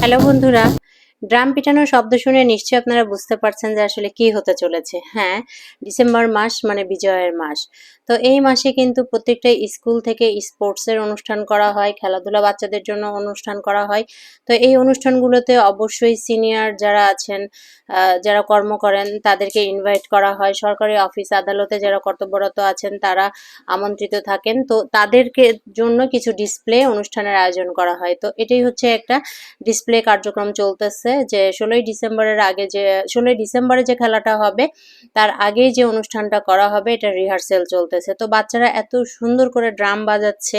Hello বন্ধুরা, drum পিটানোর শব্দ শুনে নিশ্চয়ই আপনারা বুঝতে পারছেন যে আসলে কি হতে চলেছে। হ্যাঁ, ডিসেম্বর মাস মানে বিজয়ের মাস। তো এই মাসে কিন্তু প্রত্যেকটা স্কুল থেকে স্পোর্টসের অনুষ্ঠান করা হয়, খেলাধুলা বাচ্চাদের জন্য অনুষ্ঠান করা হয়। তো এই অনুষ্ঠানগুলোতে অবশ্যই সিনিয়র যারা আছেন, যারা কর্ম করেন তাদেরকে ইনভাইট করা হয়। সরকারি অফিস আদালতে যারা কর্তব্যরত আছেন তারা আমন্ত্রিত থাকেন। তো তাদেরকে জন্য কিছু ডিসপ্লে অনুষ্ঠানের আয়োজন করা হয়। তো এটাই হচ্ছে একটা ডিসপ্লে কার্যক্রম চলতেছে যে 16ই ডিসেম্বরে যে খেলাটা হবে তার আগেই যে অনুষ্ঠানটা করা হবে এটা রিহার্সেল চলতেছে। তো বাচ্চারা এত সুন্দর করে ড্রাম বাজাচ্ছে,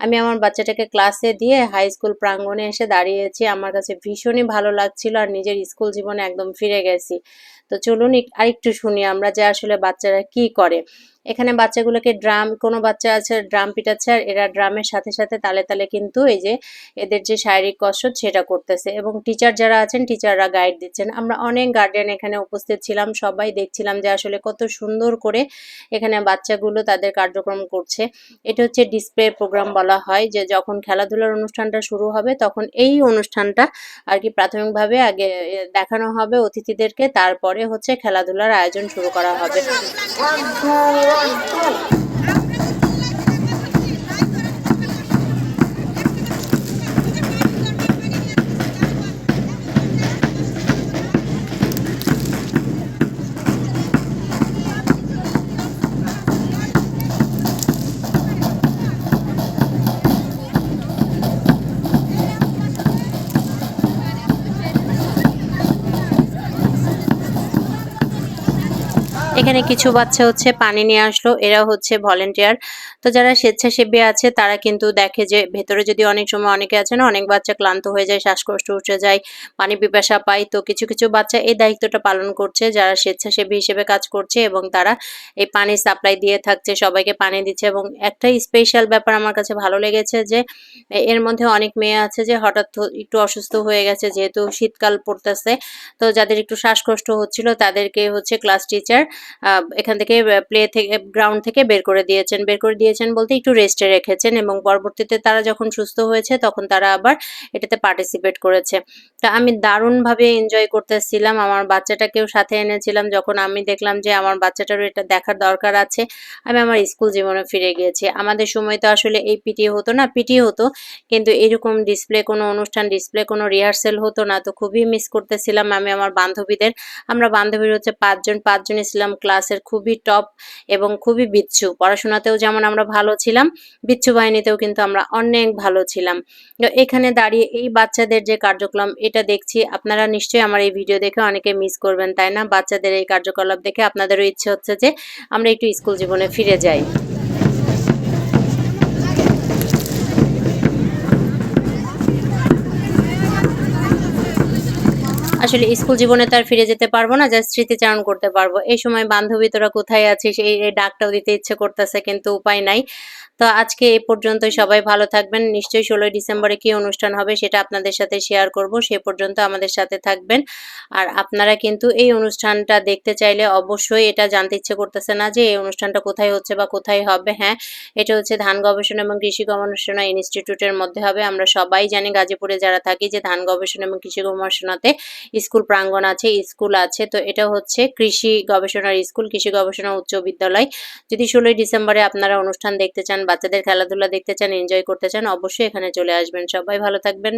আমি আমার বাচ্চাটাকে ক্লাসে দিয়ে হাই স্কুল প্রাঙ্গণে এসে দাঁড়িয়েছি। আমার কাছে ভীষণই ভালো লাগছিল আর নিজের স্কুল জীবনে একদম ফিরে গেছি। তো চলুন আরেকটু শুনি আমরা যে আসলে বাচ্চারা কি করে। এখানে বাচ্চাগুলোকে কোনো বাচ্চা আছে ড্রাম পিটাচ্ছে আর এরা ড্রামের সাথে সাথে তালে তালে কিন্তু এই যে এদের যে শারীরিক কসরত সেটা করতেছে এবং টিচার যারা আছেন টিচাররা গাইড দিচ্ছেন। আমরা অনেক গার্ডিয়ান এখানে উপস্থিত ছিলাম, সবাই দেখছিলাম যে আসলে কত সুন্দর করে এখানে বাচ্চাগুলো তাদের কার্যক্রম করছে। এটা হচ্ছে ডিসপ্লে প্রোগ্রাম বলা হয়, যে যখন খেলাধুলার অনুষ্ঠানটা শুরু হবে তখন এই অনুষ্ঠানটা আর কি প্রাথমিকভাবে আগে দেখানো হবে অতিথিদেরকে, তারপরে হচ্ছে খেলাধুলার আয়োজন শুরু করা হবে। এখানে কিছু বাচ্চা হচ্ছে পানি নিয়ে আসলো, এরা হচ্ছে ভলেন্টিয়ার। তো যারা স্বেচ্ছাসেবী আছে তারা কিন্তু দেখে যে ভেতরে যদি অনেক সময় অনেকে আছে না, অনেক বাচ্চা ক্লান্ত হয়ে যায়, শ্বাসকষ্ট উঠে যায়, পানি পিপাসা পায়। তো কিছু কিছু বাচ্চা এই দায়িত্বটা পালন করছে যারা স্বেচ্ছাসেবী হিসেবে কাজ করছে এবং তারা এই পানি সাপ্লাই দিয়ে থাকছে, সবাইকে পানি দিচ্ছে। এবং একটা স্পেশাল ব্যাপার আমার কাছে ভালো লেগেছে যে এর মধ্যে অনেক মেয়ে আছে যে হঠাৎ একটু অসুস্থ হয়ে গেছে যেহেতু শীতকাল পড়তেছে। তো যাদের একটু শ্বাসকষ্ট হচ্ছিল তাদেরকে হচ্ছে ক্লাস টিচার এখান থেকে গ্রাউন্ড থেকে বের করে দিয়েছেন বলতে একটু রেস্টে রেখেছেন এবং পরবর্তীতে তারা যখন সুস্থ হয়েছে তখন তারা আবার এটাতে পার্টিসিপেট করেছে। তা আমি দারুণভাবে এনজয় করতেছিলাম, আমার বাচ্চাটাকেও সাথে এনেছিলাম। যখন আমি দেখলাম যে আমার বাচ্চাটারও এটা দেখার দরকার আছে, আমি আমার স্কুল জীবনে ফিরে গিয়েছি। আমাদের সময় তো আসলে এই পিটি হতো না, পিটি হতো কিন্তু এরকম ডিসপ্লে কোনো রিহার্সেল হতো না। তো খুবই মিস করতেছিলাম আমি আমার বান্ধবীদের। আমরা বান্ধবীর হচ্ছে পাঁচজনই ছিলাম ক্লাসের খুবই টপ এবং খুবই বিচ্ছু। পড়াশোনাতেও যেমন আমরা ভালো ছিলাম, বিচ্ছু বাহিনীতেও কিন্তু আমরা অনেক ভালো ছিলাম। তো এখানে দাঁড়িয়ে এই বাচ্চাদের যে কার্যক্রম এটা দেখছি, আপনারা নিশ্চয়ই আমার এই ভিডিও দেখে অনেকে মিস করবেন, তাই না? বাচ্চাদের এই কার্যকলাপ দেখে আপনাদেরও ইচ্ছে হচ্ছে যে আমরা একটু স্কুল জীবনে ফিরে যাই। আসলে স্কুল জীবনে তো আর ফিরে যেতে পারবো না, জাস্ট স্মৃতিচারণ করতে পারবো। এই সময় বান্ধবী তোরা কোথায় আছিস এই ডাকটাও দিতে ইচ্ছে করতেছে কিন্তু উপায় নাই। তো আজকে এই পর্যন্তই, সবাই ভালো থাকবেন। নিশ্চয়ই 16ই ডিসেম্বরে কি অনুষ্ঠান হবে সেটা আপনাদের সাথে শেয়ার করব, সে পর্যন্ত আমাদের সাথে থাকবেন। আর আপনারা কিন্তু এই অনুষ্ঠানটা দেখতে চাইলে অবশ্যই, এটা জানতে ইচ্ছে করতেছে না যে এই অনুষ্ঠানটা কোথায় হচ্ছে বা কোথায় হবে? হ্যাঁ, এটা হচ্ছে ধান গবেষণা এবং কৃষি গবেষণা ইনস্টিটিউটের মধ্যে হবে। আমরা সবাই জানি গাজীপুরে যারা থাকি যে ধান গবেষণা এবং কৃষি গবেষণাতে স্কুল প্রাঙ্গণ আছে, স্কুল আছে। তো এটা হচ্ছে কৃষি গবেষণার স্কুল, কৃষি গবেষণা উচ্চ বিদ্যালয়। যদি 16ই ডিসেম্বরে আপনারা অনুষ্ঠান দেখতে চান, বাচ্চাদের খেলাধুলা দেখতে চান, এনজয় করতে চান, অবশ্যই এখানে চলে আসবেন। সবাই ভালো থাকবেন,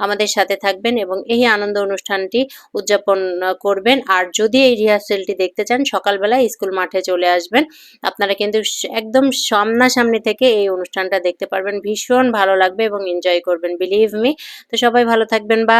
আমাদের সাথে থাকবেন এবং এই আনন্দ অনুষ্ঠানটি উদযাপন করবেন। আর যদি এই রিহার্সেলটি দেখতে চান সকালবেলা স্কুল মাঠে চলে আসবেন। আপনারা কিন্তু একদম সামনাসামনি থেকে এই অনুষ্ঠানটা দেখতে পারবেন, ভীষণ ভালো লাগবে এবং এনজয় করবেন, বিলিভ মি। তো সবাই ভালো থাকবেন বা